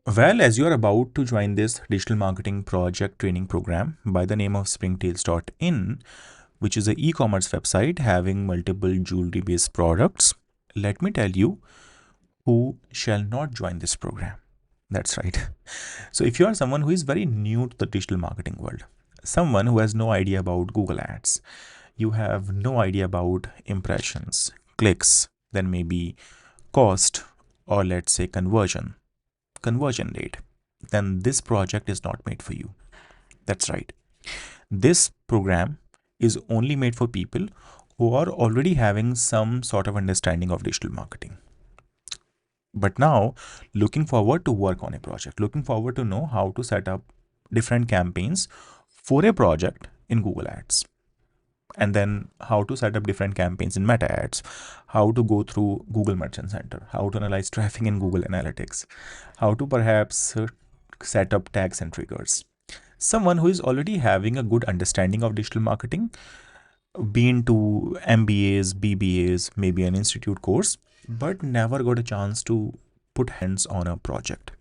Well, as you are about to join this digital marketing project training program by the name of springtails.in, which is an e-commerce website having multiple jewelry based products, let me tell you who shall not join this program. That's right. So, if you are someone who is very new to the digital marketing world, someone who has no idea about Google Ads, you have no idea about impressions, clicks, then maybe cost, or let's say conversion rate, then this project is not made for you. That's right. This program is only made for people who are already having some sort of understanding of digital marketing. But now looking forward to work on a project, looking forward to know how to set up different campaigns for a project in Google Ads, and then how to set up different campaigns in Meta Ads, how to go through Google Merchant Center, how to analyze traffic in Google Analytics, how to perhaps set up tags and triggers. Someone who is already having a good understanding of digital marketing, been to MBAs, BBAs, maybe an institute course, but never got a chance to put hands on a project.